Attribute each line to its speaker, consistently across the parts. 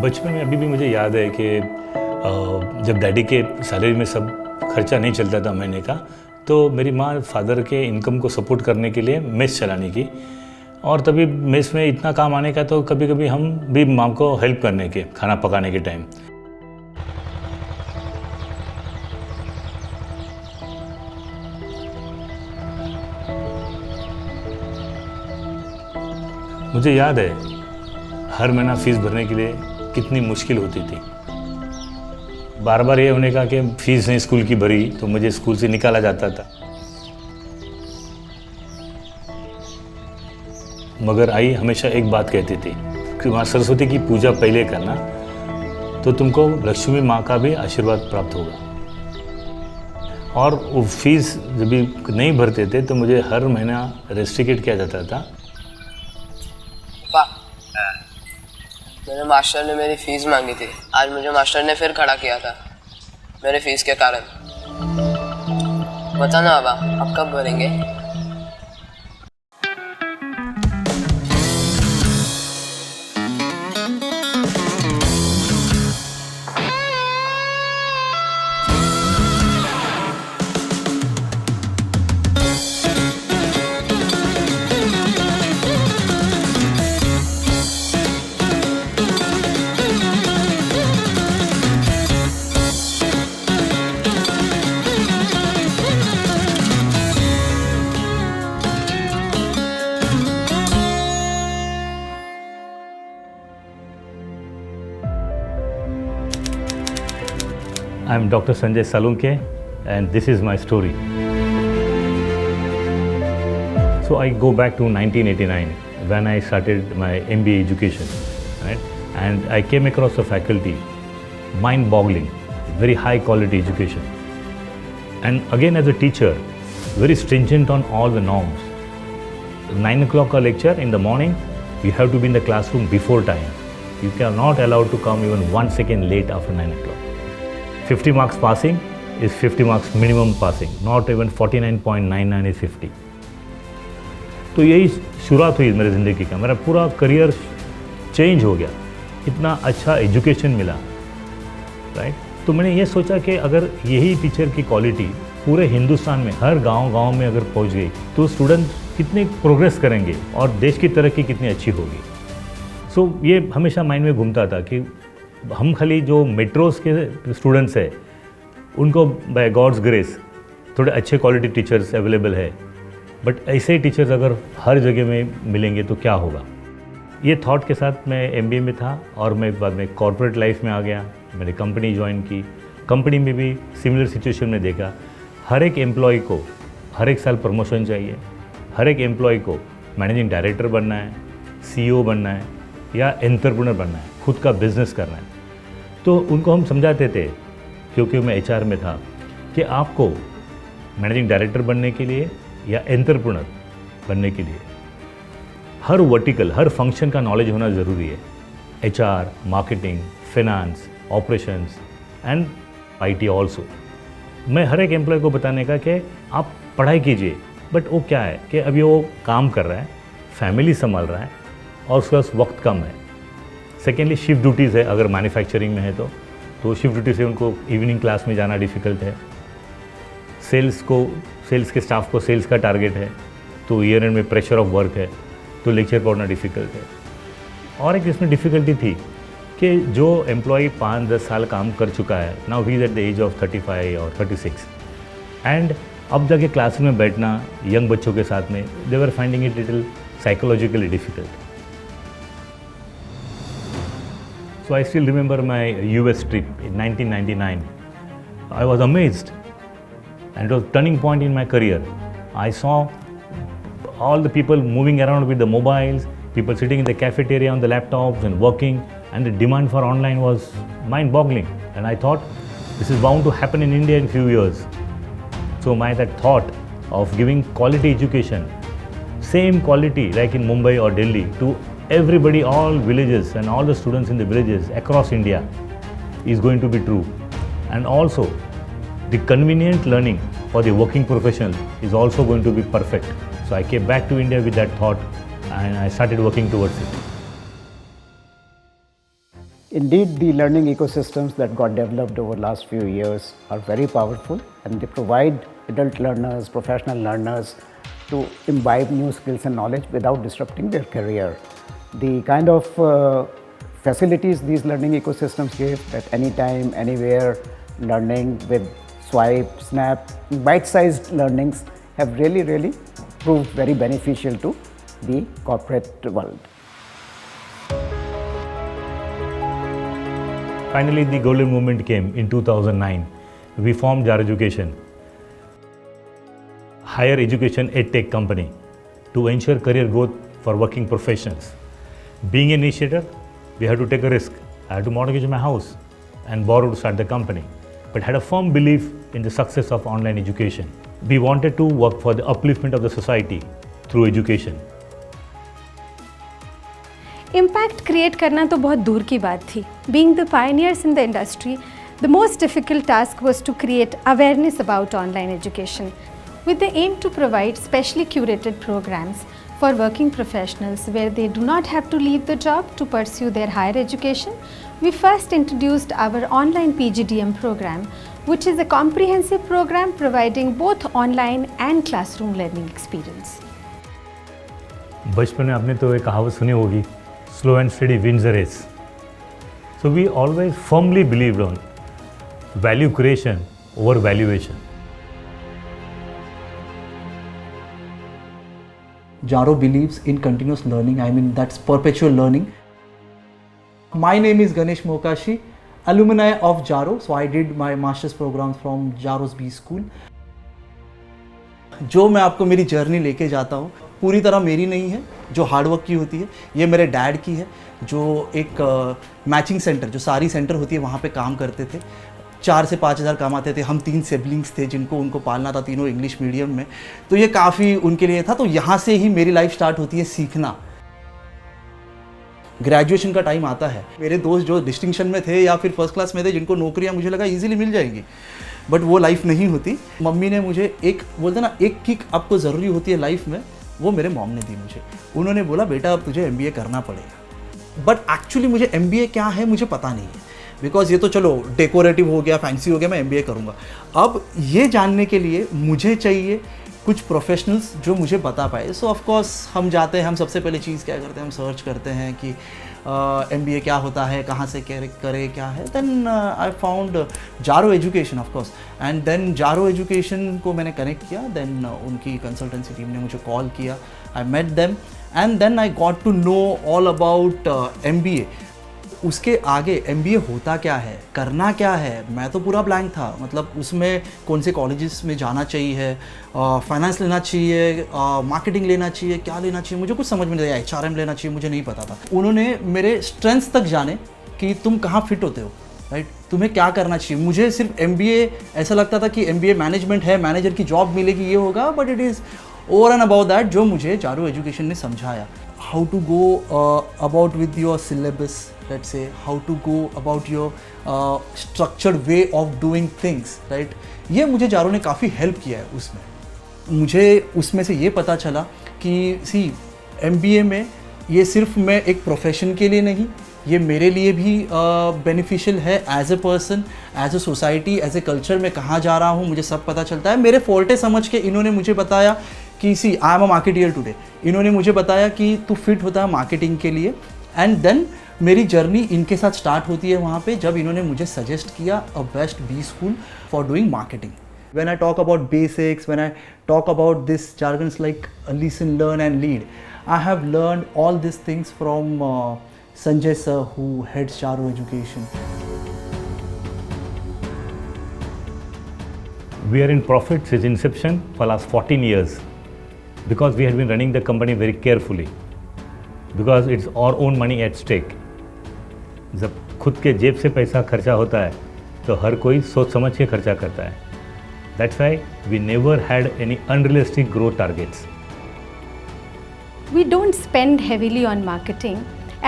Speaker 1: बचपन में अभी भी मुझे याद है कि जब डैडी के सैलरी में सब खर्चा नहीं चलता था महीने का, तो मेरी माँ फादर के इनकम को सपोर्ट करने के लिए मेस चलाने की, और तभी मेस में इतना काम आने का, तो कभी कभी हम भी माँ को हेल्प करने के खाना पकाने के टाइम। मुझे याद है हर महीना फीस भरने के लिए कितनी मुश्किल होती थी। बार बार ये होने का कि फीस नहीं स्कूल की भरी तो मुझे स्कूल से निकाला जाता था। मगर आई हमेशा एक बात कहती थी कि माँ सरस्वती की पूजा पहले करना, तो तुमको लक्ष्मी माँ का भी आशीर्वाद प्राप्त होगा। और वो फीस जब भी नहीं भरते थे तो मुझे हर महीना रेस्ट्रिकेट किया जाता था।
Speaker 2: मेरे मास्टर ने मेरी फीस मांगी थी। आज मुझे मास्टर ने फिर खड़ा किया था मेरे फीस के कारण। बताना बाबा, आप कब भरेंगे?
Speaker 1: I am Dr. Sanjay Salunke, and this is my story. So I go back to 1989 when I started my MBA education, right? And I came across a faculty, mind-boggling, very high-quality education. And again, as a teacher, very stringent on all the norms. 9 o'clock a lecture in the morning, you have to be in the classroom before time. You cannot allowed to come even 1 second late after 9 o'clock. 50 marks passing is 50 marks minimum passing, not even 49.99 is 50. तो यही शुरुआत हुई मेरी ज़िंदगी का। मेरा पूरा career change हो गया, इतना अच्छा एजुकेशन मिला, राइट? तो मैंने ये सोचा कि अगर यही टीचर की क्वालिटी पूरे हिंदुस्तान में हर गांव में अगर पहुंच गई तो स्टूडेंट कितने प्रोग्रेस करेंगे और देश की तरक्की कितनी अच्छी होगी। सो ये हमेशा माइंड में घूमता था कि हम खाली जो मेट्रोस के स्टूडेंट्स हैं उनको बाय गॉड्स ग्रेस थोड़े अच्छे क्वालिटी टीचर्स अवेलेबल है, बट ऐसे ही टीचर्स अगर हर जगह में मिलेंगे तो क्या होगा। ये थॉट के साथ मैं MBA में था और मैं बाद में कॉर्पोरेट लाइफ में आ गया। मैंने कंपनी ज्वाइन की। कंपनी में भी सिमिलर सिचुएशन में देखा, हर एक एम्प्लॉय को हर एक साल प्रमोशन चाहिए, हर एक एम्प्लॉय को मैनेजिंग डायरेक्टर बनना है, CEO बनना है या एंटरप्रेन्योर बनना है, खुद का बिजनेस करना है। तो उनको हम समझाते थे, क्योंकि मैं HR में था, कि आपको मैनेजिंग डायरेक्टर बनने के लिए या एंटरप्रेन्योर बनने के लिए हर वर्टिकल, हर फंक्शन का नॉलेज होना ज़रूरी है। HR, marketing, finance, operations and IT also. मैं हर एक एम्प्लॉय को बताने का कि आप पढ़ाई कीजिए, बट वो क्या है कि अभी वो काम कर रहा है, फैमिली संभाल रहा है और उसके पास वक्त कम है। सेकेंडली शिफ्ट ड्यूटीज़ है, अगर मैन्युफैक्चरिंग में है तो शिफ्ट ड्यूटी से उनको इवनिंग क्लास में जाना डिफ़िकल्ट है। सेल्स के स्टाफ को सेल्स का टारगेट है, तो ईयर एंड में प्रेशर ऑफ वर्क है, तो लेक्चर पढ़ना डिफ़िकल्ट है। और एक इसमें डिफ़िकल्टी थी कि जो एम्प्लॉय 5-10 साल काम कर चुका है, now he is at the age of 35 और 36, एंड अब जाके क्लासरूम में बैठना यंग बच्चों के साथ में, they were finding it little psychologically difficult. So I still remember my US trip in 1999. I was amazed, and it was a turning point in my career. I saw all the people moving around with the mobiles, people sitting in the cafeteria on the laptops and working, and the demand for online was mind-boggling. And I thought, this is bound to happen in India in few years. So that thought of giving quality education, same quality like in Mumbai or Delhi, to everybody, all villages and all the students in the villages across India is going to be true. And also the convenient learning for the working professional is also going to be perfect. So I came back to India with that thought and I started working towards it.
Speaker 3: Indeed, the learning ecosystems that got developed over the last few years are very powerful, and they provide adult learners, professional learners to imbibe new skills and knowledge without disrupting their career. The kind of facilities these learning ecosystems give at any time, anywhere, learning with swipe, snap, bite-sized learnings have really proved very beneficial to the corporate world.
Speaker 1: Finally, the golden moment came in 2009. We formed Jaro Education, higher education edtech company to ensure career growth for working professionals. Being an initiator, we had to take a risk. I had to mortgage my house and borrow to start the company, but had a firm belief in the success of online education. We wanted to work for the upliftment of the society through education.
Speaker 4: Impact create करना तो बहुत दूर की बात थी. Being the pioneers in the industry, the most difficult task was to create awareness about online education with the aim to provide specially curated programs for working professionals where they do not have to leave the job to pursue their higher education. We first introduced our online PGDM program, which is a comprehensive program providing both online and classroom learning experience.
Speaker 1: बचपन में आपने तो एक कहावत सुनी होगी, slow and steady wins the race. So we always firmly believed on value creation over valuation.
Speaker 5: Jaro believes in continuous learning. I mean, that's perpetual learning. My name is Ganesh Mokashi, alumni of Jaro. So I did my master's program from Jaro's B School. जो मैं आपको मेरी journey लेके जाता हूँ पूरी तरह मेरी नहीं है, जो हार्डवर्क की होती है ये मेरे डैड की है, जो एक मैचिंग सेंटर, जो सारी सेंटर होती है वहाँ पे काम करते थे. 4 से 5 हज़ार कमाते थे. हम 3 सिबलिंग्स थे जिनको उनको पालना था, तीनों इंग्लिश मीडियम में, तो ये काफ़ी उनके लिए था. तो यहाँ से ही मेरी लाइफ स्टार्ट होती है सीखना. ग्रेजुएशन का टाइम आता है, मेरे दोस्त जो डिस्टिंक्शन में थे या फिर फर्स्ट क्लास में थे जिनको नौकरियाँ मुझे लगा ईजिली मिल जाएंगी, बट वो लाइफ नहीं होती. मम्मी ने मुझे एक बोलते ना एक किक आपको ज़रूरी होती है लाइफ में, वो मेरे मॉम ने दी मुझे. उन्होंने बोला बेटा अब तुझे MBA करना पड़ेगा. बट एक्चुअली मुझे MBA क्या है मुझे पता नहीं है, बिकॉज ये तो चलो डेकोरेटिव हो गया, फैंसी हो गया, मैं MBA करूँगा. अब ये जानने के लिए मुझे चाहिए कुछ प्रोफेशनल्स जो मुझे बता पाए. सो ऑफ कोर्स हम जाते हैं, हम सबसे पहले चीज़ क्या करते हैं, हम सर्च करते हैं कि MBA क्या होता है, कहाँ से करे क्या है. Then I found Jaro education of course, and then Jaro education को मैंने कनेक्ट किया. देन उनकी कंसल्टेंसी टीम ने मुझे कॉल किया, I met them, and then I got to know all about MBA. उसके आगे MBA होता क्या है, करना क्या है, मैं तो पूरा ब्लैंक था. मतलब उसमें कौन से कॉलेजेस में जाना चाहिए, फाइनेंस लेना चाहिए, मार्केटिंग लेना चाहिए, क्या लेना चाहिए, मुझे कुछ समझ में नहीं आया. HRM लेना चाहिए, मुझे नहीं पता था. उन्होंने मेरे स्ट्रेंथ्स तक जाने कि तुम कहाँ फिट होते हो, राइट, तुम्हें क्या करना चाहिए. मुझे सिर्फ MBA ऐसा लगता था कि MBA मैनेजमेंट है, मैनेजर की जॉब मिलेगी, ये होगा, but it is over and about that, जो मुझे जारो एजुकेशन ने समझाया. How to go about with your syllabus, let's say how to go about your structured way of doing things, right. ये मुझे जारो ने काफ़ी हेल्प किया है. उसमें मुझे उसमें से ये पता चला कि MBA में ये सिर्फ मैं एक प्रोफेशन के लिए नहीं, ये मेरे लिए भी बेनिफिशियल है. As a person, as a society, as a culture मैं कहाँ जा रहा हूँ मुझे सब पता चलता है. मेरे फोर्टे समझ के इन्होंने मुझे बताया कि I am a marketeer today. इन्होंने मुझे बताया कि तू फिट होता है मार्केटिंग के लिए. एंड देन मेरी जर्नी इनके साथ स्टार्ट होती है वहाँ पे, जब इन्होंने मुझे सजेस्ट किया a best B school for doing marketing. When I talk about basics, when I talk about this jargons like listen, learn and lead, I have learned all these things from Sanjay sir, who heads Jaro Education.
Speaker 1: We are in profit since inception for last 14 years because we had been running the company very carefully because it's our own money at stake. जब खुद के जेब से पैसा खर्चा होता है तो हर कोई सोच समझ के खर्चा करता है. That's why we never had any unrealistic growth targets.
Speaker 4: We don't spend heavily on marketing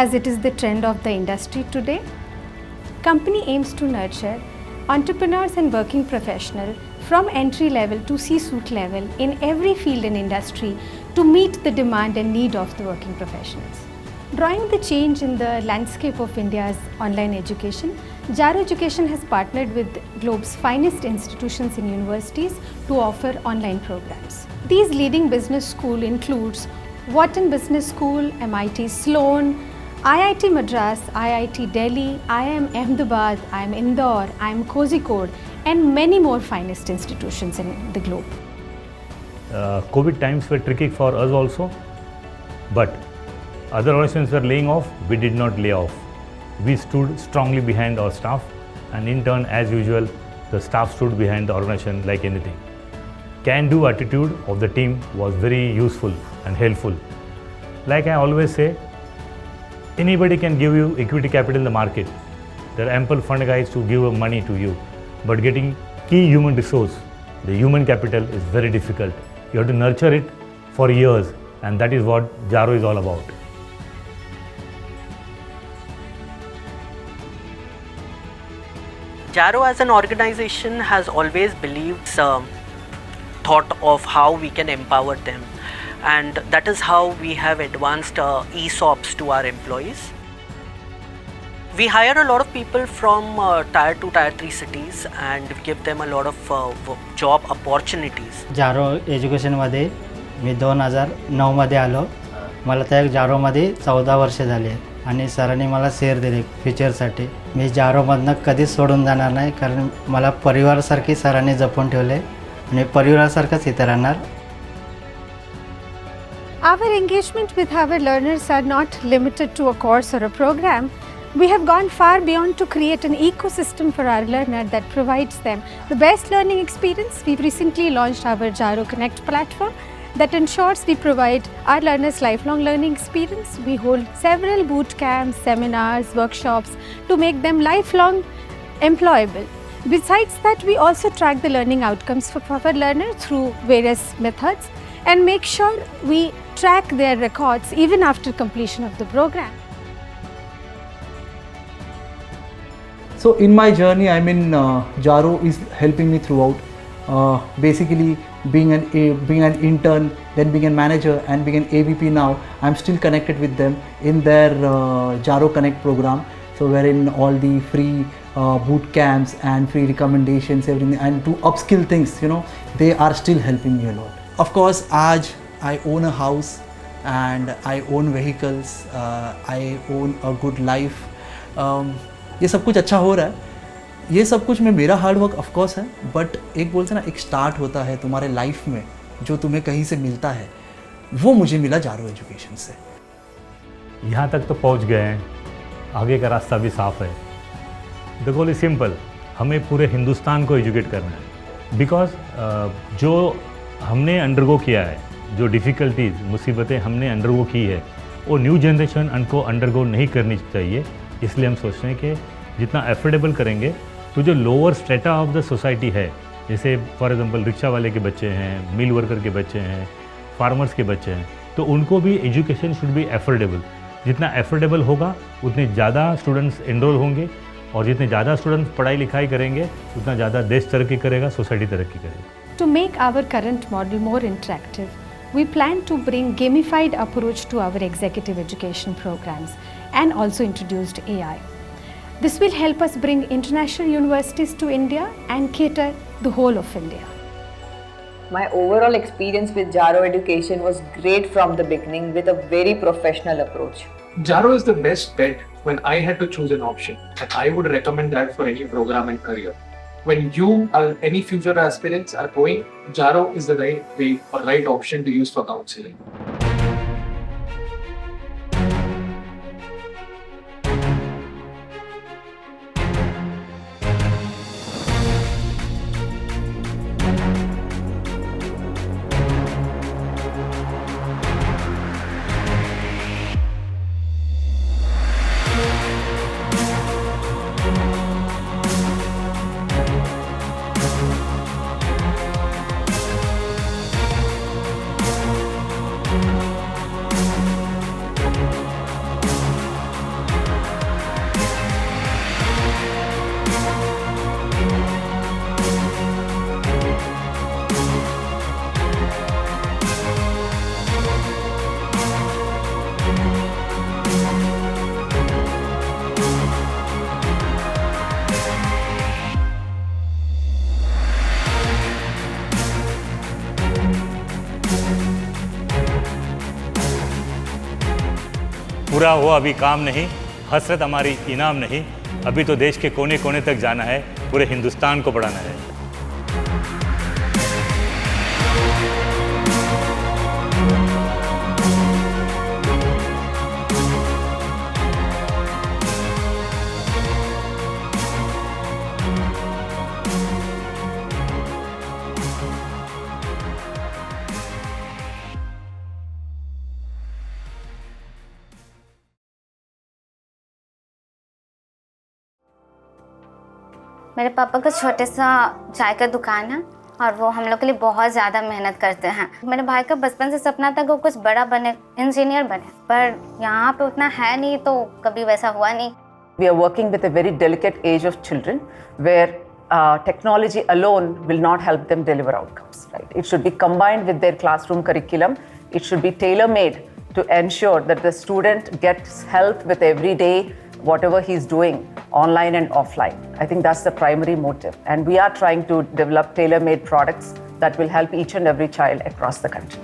Speaker 4: as it is the trend of the industry today. Company aims to nurture entrepreneurs and working professionals from entry level to C-suite level in every field and industry to meet the demand and need of the working professionals. Drawing the change in the landscape of India's online education, Jaro Education has partnered with globe's finest institutions and universities to offer online programs. These leading business schools includes Wharton Business School, MIT Sloan, IIT Madras, IIT Delhi, IIM Ahmedabad, IIM Indore, IIM Kozhikode, and many more finest institutions in the globe.
Speaker 1: COVID times were tricky for us also, but other organizations were laying off, we did not lay off. We stood strongly behind our staff, and in turn, as usual, the staff stood behind the organization like anything. Can-do attitude of the team was very useful and helpful. Like I always say, anybody can give you equity capital in the market. There are ample fund guys to give money to you, but getting key human resource, the human capital, is very difficult. You have to nurture it for years, and that is what Jaro is all about.
Speaker 6: Jaro as an organization has always believed thought of how we can empower them, and that is how we have advanced ESOPs to our employees. We hire a lot of people from tier 2, tier 3 cities and give them a lot of job opportunities.
Speaker 7: जारो एज्युकेशनमध्ये मी 2009मध्ये आलो. मला त्या जारोमध्ये 14 वर्ष झाली आहेत आणि सरांनी मला share दिले फ्युचरसाठी. मी जारोमधनं कधीच सोडून जाणार नाही, कारण मला परिवारासारखी सरांनी जपून ठेवले आणि परिवारासारखंच इथे राहणार.
Speaker 4: Our engagement with our learners are not limited to a course or a program. We have gone far beyond to create an ecosystem for our learner that provides them the best learning experience. We've recently launched our Jaro Connect platform that ensures we provide our learners lifelong learning experience. We hold several boot camps, seminars, workshops to make them lifelong employable. Besides that, we also track the learning outcomes for our learners through various methods and make sure we track their records even after completion of the program.
Speaker 5: So in my journey, I mean, Jaro is helping me throughout. Basically, being an intern, then being a manager, and being an AVP now, I'm still connected with them in their Jaro Connect program. So wherein all the free boot camps and free recommendations, everything, and to upskill things, you know, they are still helping me a lot. Of course, आज I own a house and I own vehicles. I own a good life. ये सब कुछ अच्छा हो रहा है. ये सब कुछ में मेरा हार्ड वर्क ऑफ कोर्स है, बट एक बोलते ना, एक स्टार्ट होता है तुम्हारे लाइफ में जो तुम्हें कहीं से मिलता है, वो मुझे मिला जारो एजुकेशन से.
Speaker 1: यहाँ तक तो पहुँच गए हैं, आगे का रास्ता भी साफ है. द गोल इज सिंपल, हमें पूरे हिंदुस्तान को एजुकेट करना है. बिकॉज जो हमने अंडरगो किया है, जो डिफ़िकल्टीज़, मुसीबतें हमने अंडरगो की है, वो न्यू जनरेशन उनको अंडरगो नहीं करनी चाहिए. इसलिए हम सोच रहे हैं कि जितना एफोर्डेबल करेंगे तो जो lower strata of the society है, जैसे फॉर एग्जांपल रिक्शा वाले के बच्चे हैं, मिल वर्कर के बच्चे हैं, फार्मर्स के बच्चे हैं, तो उनको भी एजुकेशन शुड बी एफोर्डेबल. जितना एफोर्डेबल होगा उतने ज़्यादा स्टूडेंट्स एनरोल होंगे, और जितने ज़्यादा स्टूडेंट्स पढ़ाई लिखाई करेंगे उतना ज़्यादा देश तरक्की करेगा, सोसाइटी तरक्की करेगी.
Speaker 4: To make our current model more interactive, we plan to bring gamified approach to our executive education programs and also introduced AI. This will help us bring international universities to India and cater the whole of India.
Speaker 8: My overall experience with Jaro Education was great from the beginning with a very professional approach.
Speaker 9: Jaro is the best bet when I had to choose an option, and I would recommend that for any program and career. When you or any future aspirants are going, Jaro is the right way or right option to use for counseling.
Speaker 1: पूरा हुआ अभी काम नहीं, हसरत हमारी इनाम नहीं, अभी तो देश के कोने कोने तक जाना है, पूरे हिंदुस्तान को पढ़ाना है।
Speaker 10: मेरे पापा का छोटे सा चाय का दुकान है और वो हम लोग के लिए बहुत ज़्यादा मेहनत करते हैं। मेरे भाई का बचपन से सपना था कि वो कुछ बड़ा बने, इंजीनियर बने, पर यहाँ पे उतना है नहीं तो कभी वैसा हुआ नहीं।
Speaker 8: We are working with a very delicate age of children where technology alone will not help them deliver outcomes. Right? It should be combined with their classroom curriculum. It should be tailor-made to ensure that the student gets help with everyday whatever he's doing online and offline. I think that's the primary motive. And we are trying to develop tailor-made products that will help each and every child across the country.